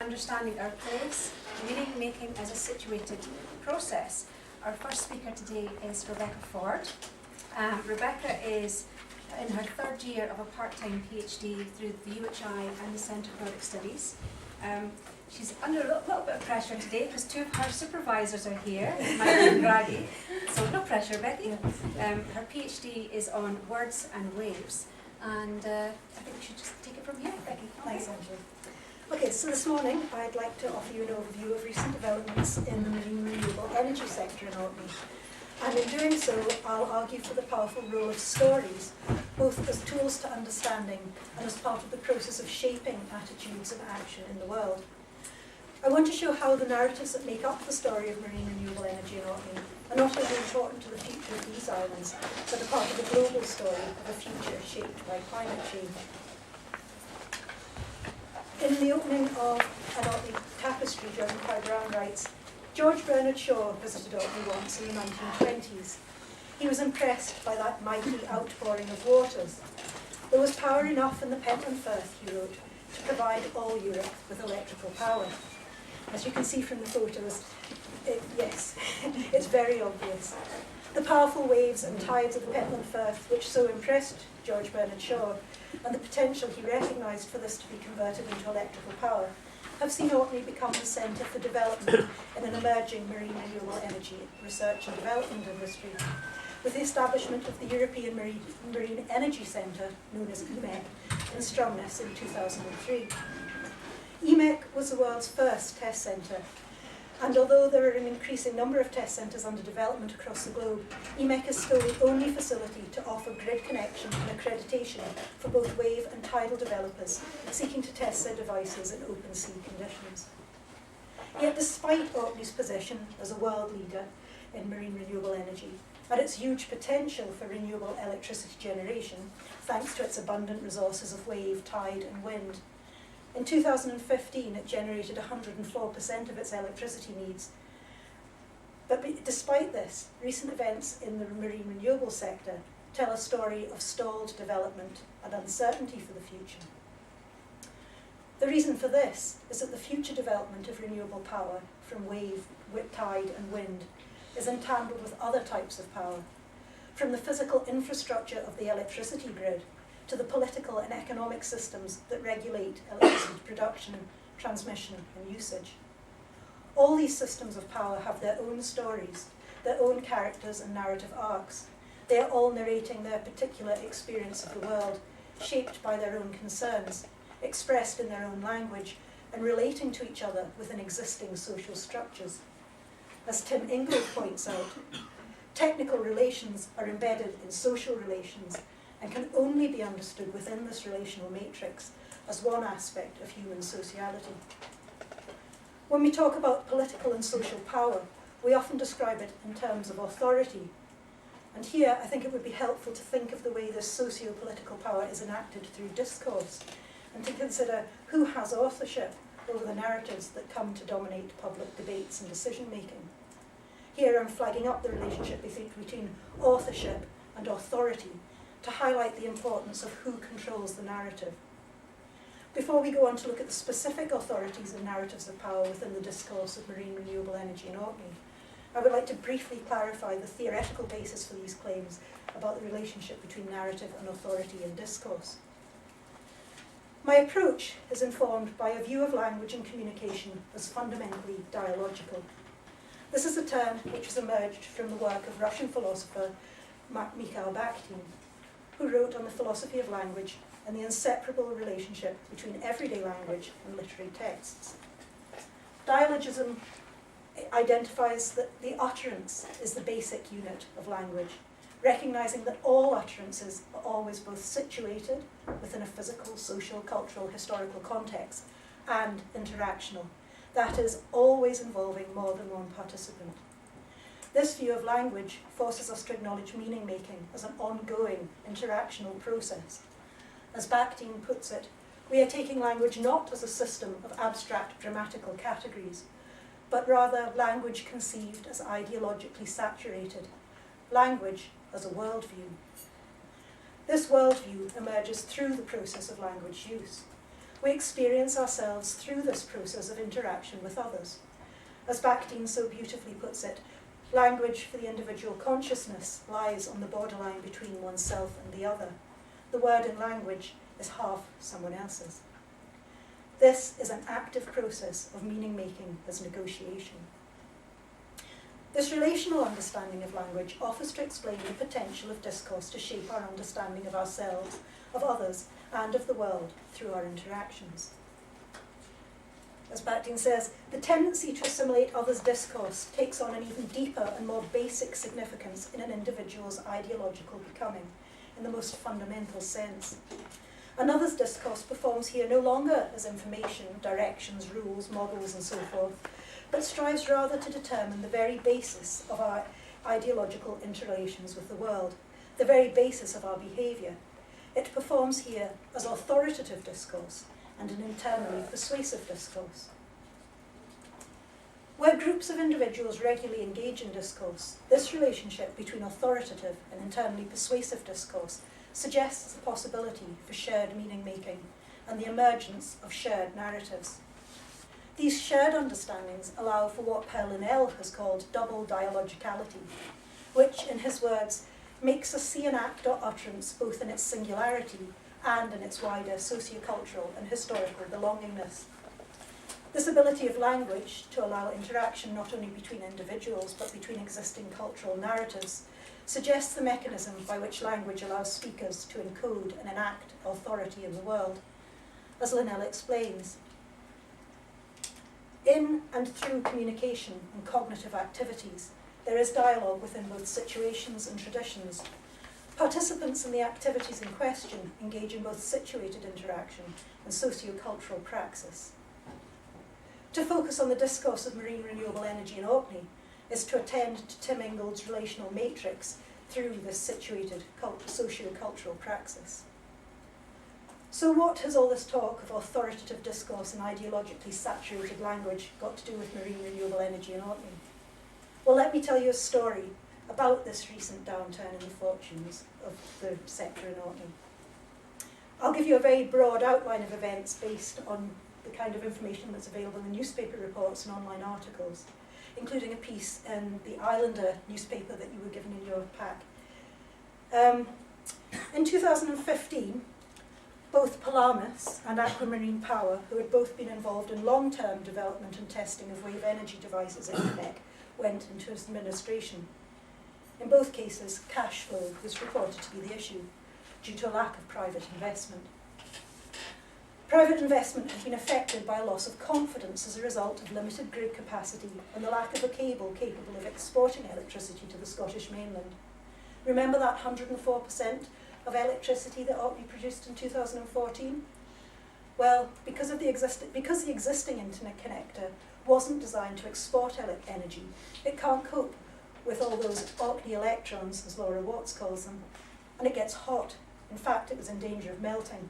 understanding our place, meaning making as a situated process. Our first speaker today is Rebecca Ford. Rebecca is in her third year of a part-time PhD through the UHI and the Centre for Nordic Studies. She's under a little bit of pressure today because two of her supervisors are here, Michael and Grady, so no pressure, Becky. Her PhD is on words and waves, and I think we should just take it from here, Becky. Thanks, Angela. Okay, so this morning I'd like to offer you an overview of recent developments in the marine renewable energy sector in Orkney. And in doing so, I'll argue for the powerful role of stories, both as tools to understanding and as part of the process of shaping attitudes and action in the world. I want to show how the narratives that make up the story of marine renewable energy in Orkney are not only important to the future of these islands, but are part of the global story of a future shaped by climate change. In the opening of an Orkney Tapestry, George Mackay Brown writes, George Bernard Shaw visited Orkney once in the 1920s. He was impressed by that mighty outpouring of waters. There was power enough in the Pentland Firth, he wrote, to provide all Europe with electrical power. As you can see from the photos, yes, it's very obvious. The powerful waves and tides of the Pentland Firth, which so impressed George Bernard Shaw, and the potential he recognised for this to be converted into electrical power, have seen Orkney become the centre for development in an emerging marine renewable energy research and development industry, with the establishment of the European Marine Energy Centre, known as EMEC, in Stromness in 2003. EMEC was the world's first test centre, and although there are an increasing number of test centres under development across the globe, EMEC is still the only facility to offer grid connection and accreditation for both wave and tidal developers seeking to test their devices in open sea conditions. Yet despite Orkney's position as a world leader in marine renewable energy, and its huge potential for renewable electricity generation, thanks to its abundant resources of wave, tide and wind, in 2015, it generated 104% of its electricity needs. But despite this, recent events in the marine renewable sector tell a story of stalled development and uncertainty for the future. The reason for this is that the future development of renewable power from wave, tide and wind is entangled with other types of power, from the physical infrastructure of the electricity grid to the political and economic systems that regulate electricity production, transmission and usage. All these systems of power have their own stories, their own characters and narrative arcs. They are all narrating their particular experience of the world, shaped by their own concerns, expressed in their own language, and relating to each other within existing social structures. As Tim Ingold points out, technical relations are embedded in social relations and can only be understood within this relational matrix as one aspect of human sociality. When we talk about political and social power, we often describe it in terms of authority. And here, I think it would be helpful to think of the way this socio-political power is enacted through discourse, and to consider who has authorship over the narratives that come to dominate public debates and decision-making. Here I'm flagging up the relationship between authorship and authority, to highlight the importance of who controls the narrative. Before we go on to look at the specific authorities and narratives of power within the discourse of marine renewable energy in Orkney, I would like to briefly clarify the theoretical basis for these claims about the relationship between narrative and authority in discourse. My approach is informed by a view of language and communication as fundamentally dialogical. This is a term which has emerged from the work of Russian philosopher Mikhail Bakhtin, who wrote on the philosophy of language and the inseparable relationship between everyday language and literary texts. Dialogism identifies that the utterance is the basic unit of language, recognising that all utterances are always both situated within a physical, social, cultural, historical context and interactional, that is, always involving more than one participant. This view of language forces us to acknowledge meaning-making as an ongoing, interactional process. As Bakhtin puts it, we are taking language not as a system of abstract grammatical categories, but rather language conceived as ideologically saturated, language as a worldview. This worldview emerges through the process of language use. We experience ourselves through this process of interaction with others. As Bakhtin so beautifully puts it, language for the individual consciousness lies on the borderline between oneself and the other. The word in language is half someone else's. This is an active process of meaning-making as negotiation. This relational understanding of language offers to explain the potential of discourse to shape our understanding of ourselves, of others, and of the world through our interactions. As Bakhtin says, the tendency to assimilate others' discourse takes on an even deeper and more basic significance in an individual's ideological becoming, in the most fundamental sense. Another's discourse performs here no longer as information, directions, rules, models, and so forth, but strives rather to determine the very basis of our ideological interrelations with the world, the very basis of our behaviour. It performs here as authoritative discourse and an internally persuasive discourse. Where groups of individuals regularly engage in discourse, this relationship between authoritative and internally persuasive discourse suggests the possibility for shared meaning-making and the emergence of shared narratives. These shared understandings allow for what Perlinel has called double dialogicality, which, in his words, makes us see an act or utterance both in its singularity and in its wider sociocultural and historical belongingness. This ability of language to allow interaction not only between individuals but between existing cultural narratives suggests the mechanism by which language allows speakers to encode and enact authority in the world. As Linnell explains, in and through communication and cognitive activities, there is dialogue within both situations and traditions. Participants in the activities in question engage in both situated interaction and socio-cultural praxis. To focus on the discourse of marine renewable energy in Orkney is to attend to Tim Ingold's relational matrix through this situated socio-cultural praxis. So what has all this talk of authoritative discourse and ideologically saturated language got to do with marine renewable energy in Orkney? Well, let me tell you a story about this recent downturn in the fortunes of the sector in Orkney. I'll give you a very broad outline of events based on the kind of information that's available in newspaper reports and online articles, including a piece in the Islander newspaper that you were given in your pack. In 2015, both Palamis and Aquamarine Power, who had both been involved in long-term development and testing of wave energy devices in Quebec, went into administration. In both cases, cash flow was reported to be the issue, due to a lack of private investment. Private investment had been affected by a loss of confidence as a result of limited grid capacity and the lack of a cable capable of exporting electricity to the Scottish mainland. Remember that 104% of electricity that Orkney produced in 2014? Well, because the existing internet connector wasn't designed to export energy, it can't cope with all those Orkney electrons, as Laura Watts calls them, and it gets hot. In fact, it was in danger of melting.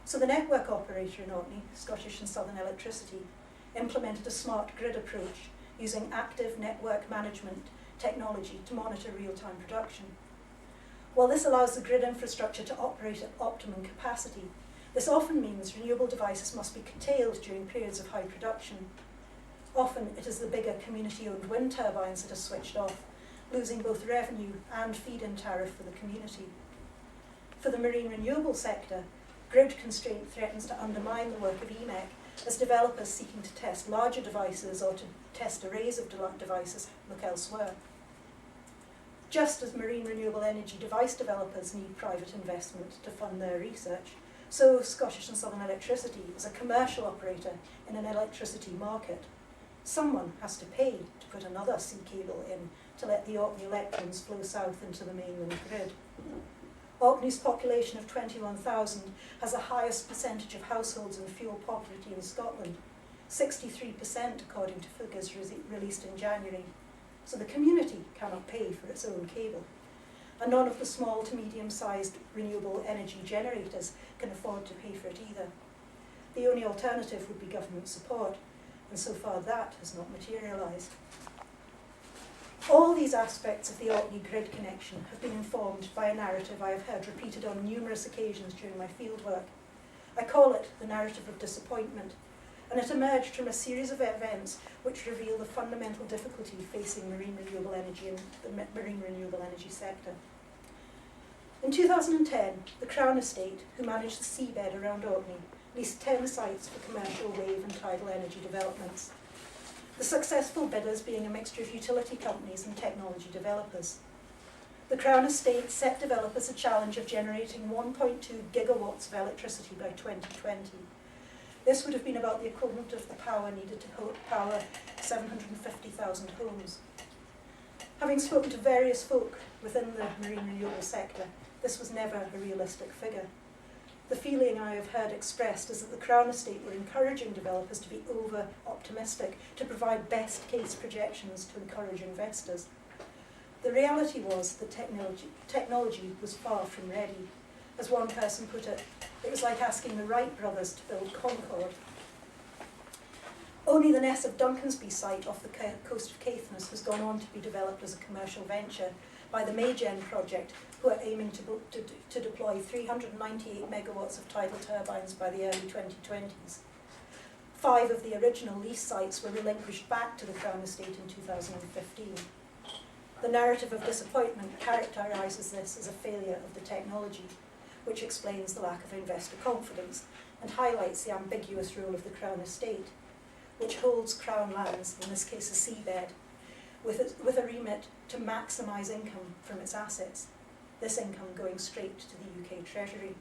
So the network operator in Orkney, Scottish and Southern Electricity, implemented a smart grid approach using active network management technology to monitor real-time production. While this allows the grid infrastructure to operate at optimum capacity, this often means renewable devices must be curtailed during periods of high production. Often it is the bigger community-owned wind turbines that are switched off, losing both revenue and feed-in tariff for the community. For the marine renewable sector, grid constraint threatens to undermine the work of EMEC as developers seeking to test larger devices or to test arrays of devices look elsewhere. Just as marine renewable energy device developers need private investment to fund their research, so Scottish and Southern Electricity is a commercial operator in an electricity market. Someone has to pay to put another sea cable in to let the Orkney electrons flow south into the mainland grid. Orkney's population of 21,000 has the highest percentage of households in fuel poverty in Scotland, 63% according to figures released in January. So the community cannot pay for its own cable. And none of the small to medium-sized renewable energy generators can afford to pay for it either. The only alternative would be government support, and so far that has not materialised. All these aspects of the Orkney grid connection have been informed by a narrative I have heard repeated on numerous occasions during my fieldwork, I call it the narrative of disappointment, and it emerged from a series of events which reveal the fundamental difficulty facing marine renewable energy and the marine renewable energy sector. In 2010, the Crown Estate, who managed the seabed around Orkney, leased 10 sites for commercial wave and tidal energy developments. The successful bidders being a mixture of utility companies and technology developers. The Crown Estate set developers a challenge of generating 1.2 gigawatts of electricity by 2020. This would have been about the equivalent of the power needed to power 750,000 homes. Having spoken to various folk within the marine renewable sector, this was never a realistic figure. The feeling I have heard expressed is that the Crown Estate were encouraging developers to be over-optimistic, to provide best-case projections to encourage investors. The reality was that technology was far from ready. As one person put it was like asking the Wright brothers to build Concorde. Only the Ness of Duncansby site off the coast of Caithness has gone on to be developed as a commercial venture by the Maygen project, who are aiming to deploy 398 megawatts of tidal turbines by the early 2020s. 5 of the original lease sites were relinquished back to the Crown Estate in 2015. The narrative of disappointment characterises this as a failure of the technology, which explains the lack of investor confidence and highlights the ambiguous role of the Crown Estate, which holds Crown lands, in this case a seabed, with a remit to maximise income from its assets, this income going straight to the UK Treasury.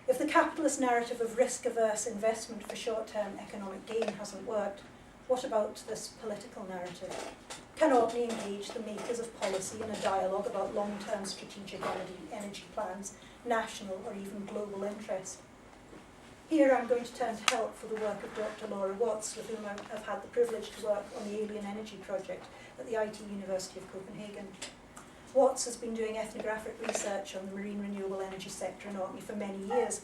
If the capitalist narrative of risk-averse investment for short-term economic gain hasn't worked, what about this political narrative? Can Orkney engage the makers of policy in a dialogue about long-term strategic energy plans, national or even global interest? Here I'm going to turn to help for the work of Dr. Laura Watts, with whom I've had the privilege to work on the Alien Energy Project at the IT University of Copenhagen. Watts has been doing ethnographic research on the marine renewable energy sector in Orkney for many years,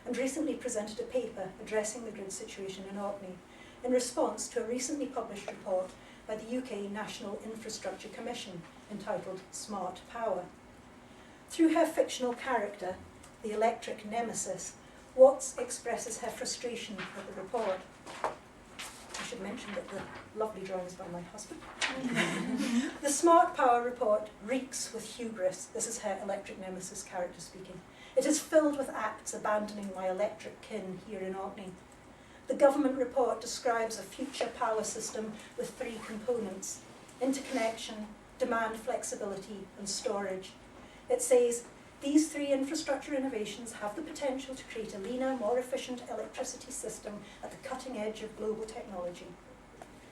and recently presented a paper addressing the grid situation in Orkney in response to a recently published report by the UK National Infrastructure Commission entitled Smart Power. Through her fictional character, the electric nemesis, Watts expresses her frustration at the report. I should mention that the lovely drawings by my husband. The Smart Power report reeks with hubris. This is her electric nemesis character speaking. It is filled with acts abandoning my electric kin here in Orkney. The government report describes a future power system with 3 components: interconnection, demand flexibility, and storage. It says, these 3 infrastructure innovations have the potential to create a leaner, more efficient electricity system at the cutting edge of global technology.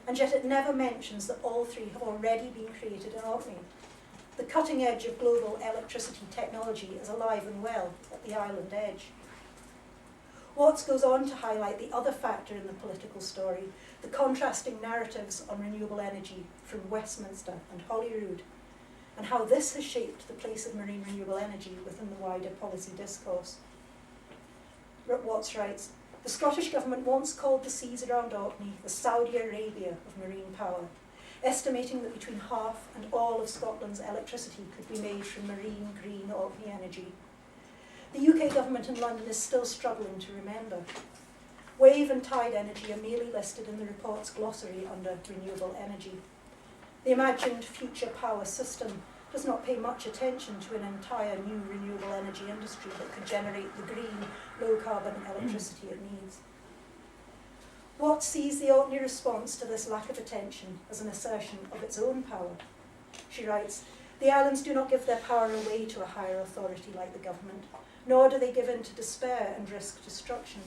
And yet it never mentions that all 3 have already been created in Orkney. The cutting edge of global electricity technology is alive and well at the island edge. Watts goes on to highlight the other factor in the political story, the contrasting narratives on renewable energy from Westminster and Holyrood, and how this has shaped the place of marine renewable energy within the wider policy discourse. Watts writes, the Scottish Government once called the seas around Orkney the Saudi Arabia of marine power, estimating that between half and all of Scotland's electricity could be made from marine green Orkney energy. The UK Government in London is still struggling to remember. Wave and tide energy are merely listed in the report's glossary under renewable energy. The imagined future power system does not pay much attention to an entire new renewable energy industry that could generate the green, low-carbon electricity it needs. Watts sees the Orkney response to this lack of attention as an assertion of its own power. She writes, the islands do not give their power away to a higher authority like the government, nor do they give in to despair and risk destruction.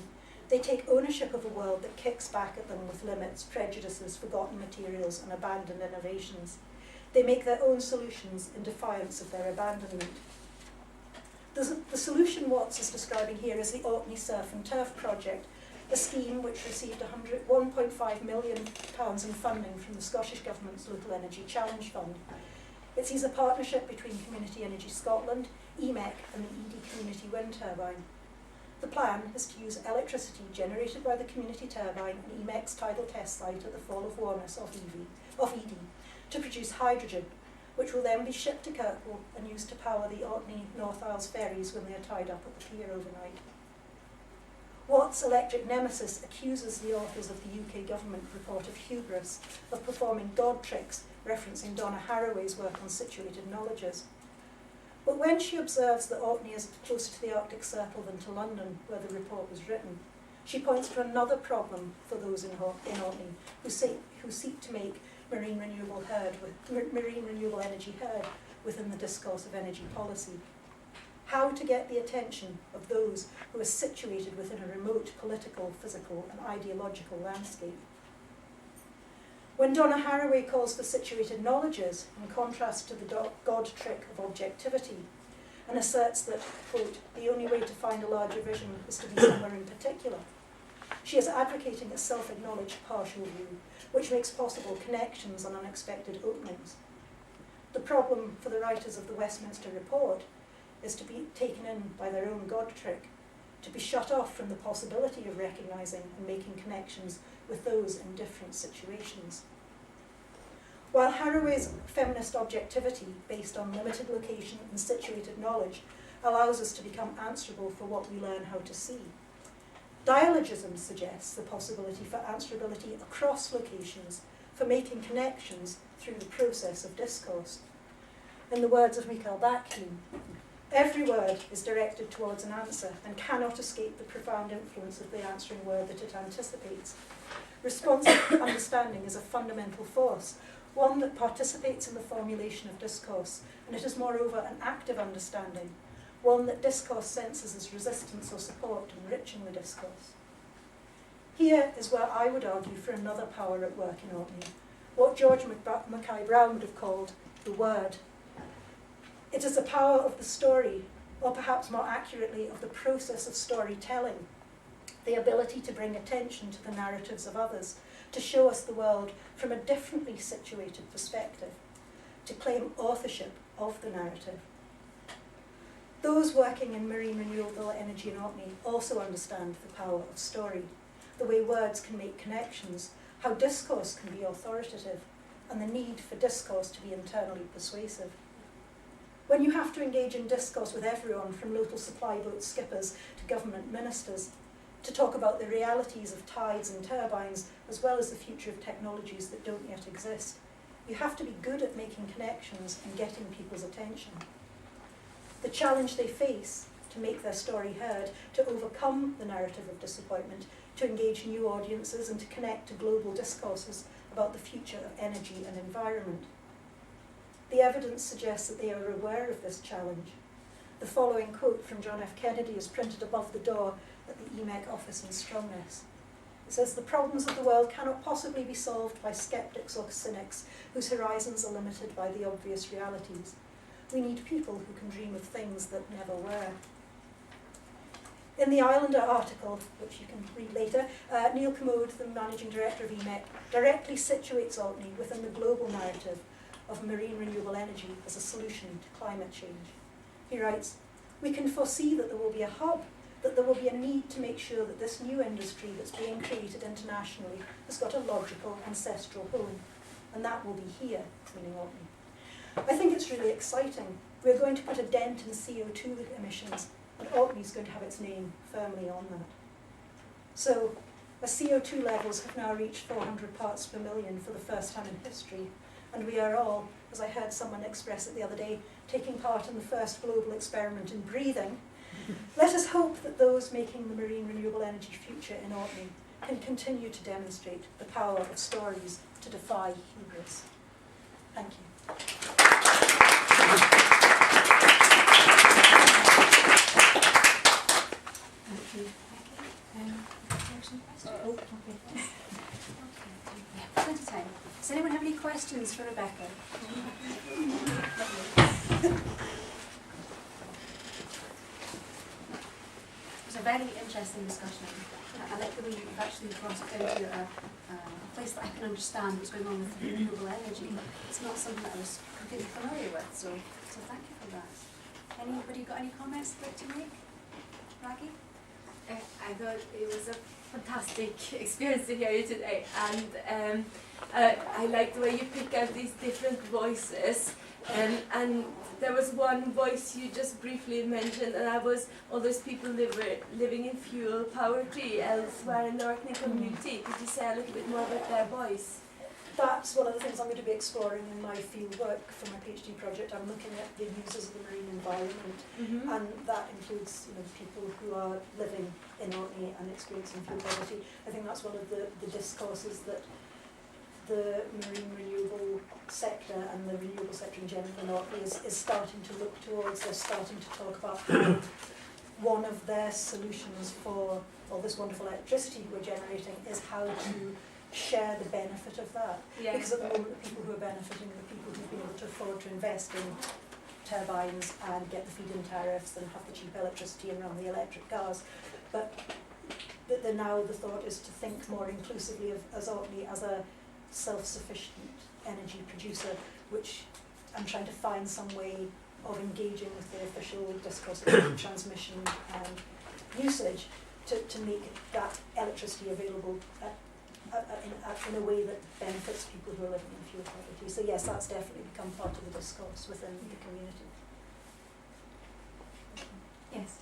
They take ownership of a world that kicks back at them with limits, prejudices, forgotten materials, and abandoned innovations. They make their own solutions in defiance of their abandonment. The solution Watts is describing here is the Orkney Surf and Turf project, a scheme which received £1.5 million in funding from the Scottish Government's Local Energy Challenge Fund. It sees a partnership between Community Energy Scotland, EMEC, and the ED Community Wind Turbine. The plan is to use electricity generated by the community turbine and EMEC's tidal test site at the Fall of Warness of ED to produce hydrogen, which will then be shipped to Kirkwall and used to power the Orkney North Isles ferries when they are tied up at the pier overnight. Watt's electric nemesis accuses the authors of the UK government report of hubris, of performing God tricks, referencing Donna Haraway's work on situated knowledges. But when she observes that Orkney is closer to the Arctic Circle than to London, where the report was written, she points to another problem for those in Orkney who seek to make marine renewable energy heard within the discourse of energy policy. How to get the attention of those who are situated within a remote political, physical and ideological landscape. When Donna Haraway calls for situated knowledges, in contrast to the God trick of objectivity, and asserts that, quote, the only way to find a larger vision is to be somewhere in particular, she is advocating a self-acknowledged partial view, which makes possible connections and unexpected openings. The problem for the writers of the Westminster report is to be taken in by their own God trick, to be shut off from the possibility of recognising and making connections with those in different situations. While Haraway's feminist objectivity, based on limited location and situated knowledge, allows us to become answerable for what we learn how to see, dialogism suggests the possibility for answerability across locations, for making connections through the process of discourse. In the words of Mikhail Bakhtin, every word is directed towards an answer and cannot escape the profound influence of the answering word that it anticipates. Responsive understanding is a fundamental force, one that participates in the formulation of discourse, and it is moreover an active understanding, one that discourse senses as resistance or support, enriching the discourse. Here is where I would argue for another power at work in Orkney, what George Mackay Brown would have called the word. It is the power of the story, or perhaps more accurately, of the process of storytelling, the ability to bring attention to the narratives of others, to show us the world from a differently situated perspective, to claim authorship of the narrative. Those working in marine renewable energy in Orkney also understand the power of story, the way words can make connections, how discourse can be authoritative, and the need for discourse to be internally persuasive. When you have to engage in discourse with everyone, from local supply boat skippers to government ministers, to talk about the realities of tides and turbines, as well as the future of technologies that don't yet exist, you have to be good at making connections and getting people's attention. The challenge they face to make their story heard, to overcome the narrative of disappointment, to engage new audiences and to connect to global discourses about the future of energy and environment. The evidence suggests that they are aware of this challenge. The following quote from John F. Kennedy is printed above the door at the EMEC office in Stromness. It says, "The problems of the world cannot possibly be solved by skeptics or cynics whose horizons are limited by the obvious realities. We need people who can dream of things that never were." In the Islander article, which you can read later, Neil Commode, the managing director of EMEC, directly situates Orkney within the global narrative of marine renewable energy as a solution to climate change. He writes, "We can foresee that there will be a hub, that there will be a need to make sure that this new industry that's being created internationally has got a logical ancestral home, and that will be here," meaning Orkney. I think it's really exciting. We're going to put a dent in CO2 emissions, and Orkney's going to have its name firmly on that. So, as CO2 levels have now reached 400 parts per million for the first time in history, and we are all, as I heard someone express it the other day, taking part in the first global experiment in breathing, let us hope that those making the marine renewable energy future in Orkney can continue to demonstrate the power of stories to defy hubris. Thank you. Thank you. Plenty of time. Does anyone have any questions for Rebecca? It was a very interesting discussion. I like the way you've actually brought it down to a place that I can understand what's going on with renewable energy. It's not something that I was completely familiar with, so thank you for that. Anybody got any comments they'd like to make? Raggy? I thought it was a fantastic experience to hear you today, and I like the way you pick out these different voices And there was one voice you just briefly mentioned, and that was all those people living in fuel poverty elsewhere in the Orkney community. Could you say a little bit more about their voice? That's one of the things I'm going to be exploring in my field work for my PhD project. I'm looking at the users of the marine environment, and that includes people who are living in Orkney and experiencing fuel poverty. I think that's one of the discourses that the marine renewable sector and the renewable sector in general in Orkney is starting to look towards. They're starting to talk about how one of their solutions for all this wonderful electricity we're generating is how to share the benefit of that. Yeah. Because at the moment the people who are benefiting are the people who've been able to afford to invest in turbines and get the feed-in tariffs and have the cheap electricity and run the electric cars. But now the thought is to think more inclusively of as Orkney as a self-sufficient energy producer, which I'm trying to find some way of engaging with the official discourse of transmission and usage to make that electricity available in a way that benefits people who are living in fuel poverty. So yes, that's definitely become part of the discourse within the community. Yes.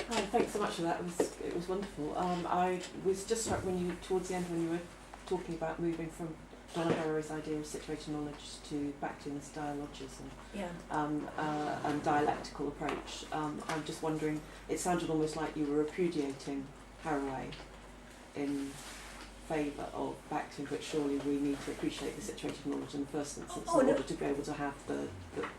Hi, thanks so much for that. It was wonderful. I was just struck towards the end when you were talking about moving from Donna Barrow's idea of situated knowledge to back to this dialogism and dialectical approach. I'm just wondering, it sounded almost like you were repudiating Haraway in favour of back to, but surely we need to appreciate the situated knowledge in the first instance in order to be able to have the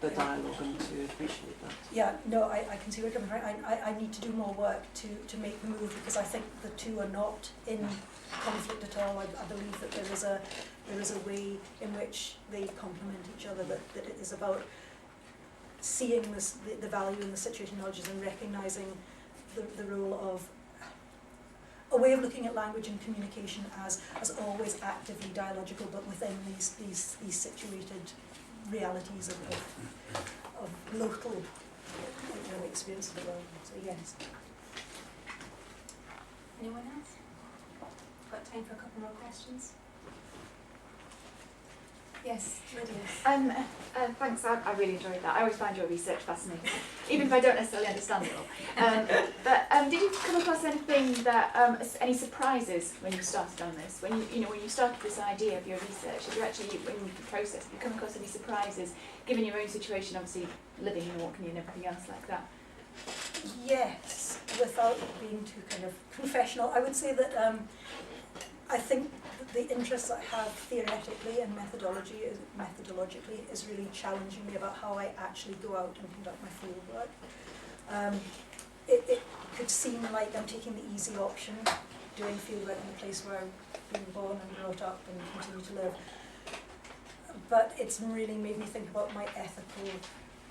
dialogue and to appreciate that. Yeah, no, I can see where you're coming from. I need to do more work to make the move, because I think the two are not in conflict at all. I believe that there is a way in which they complement each other, that it is about seeing the value in the situated knowledges and recognising the role of a way of looking at language and communication as always actively dialogical, but within these situated realities of local experience of the world. So yes. Anyone else? Got time for a couple more questions? Yes, Lydia. Thanks, I really enjoyed that. I always find your research fascinating, even if I don't necessarily understand it all. But did you come across anything that, any surprises when you started on this? When you started this idea of your research, did you actually, when you processed, did you come across any surprises, given your own situation, obviously living in Orkney and everything else like that? Yes, without being too kind of confessional, I would say that I think the interest I have theoretically and methodologically is really challenging me about how I actually go out and conduct my field work. It could seem like I'm taking the easy option, doing field work in the place where I've been born and brought up and continue to live. But it's really made me think about my ethical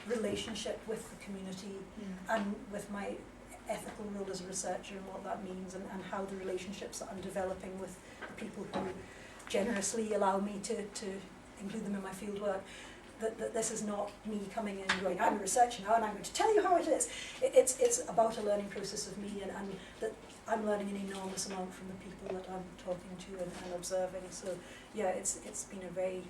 relationship with the community and with my ethical role as a researcher and what that means, and how the relationships that I'm developing with the people who generously allow me to include them in my field work, that this is not me coming in and going, I'm a researcher now and I'm going to tell you how it is. It's about a learning process of me, and that I'm learning an enormous amount from the people that I'm talking to and observing. So yeah, it's been a very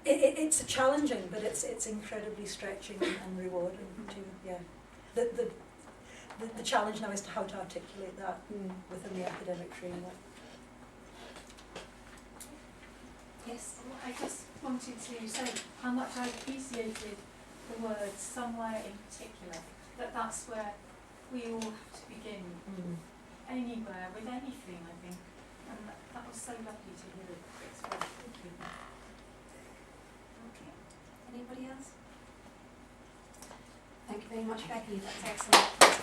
it's challenging, but it's incredibly stretching and rewarding too. Yeah, the challenge now is to how to articulate that within the academic framework. Yes. Well, I just wanted to say how much I appreciated the words somewhere in particular, that's where we all have to begin, anywhere, with anything, I think. And that was so lovely to hear it expressed. Thank you. Okay. Anybody else? Thank you very much, Becky. That's excellent.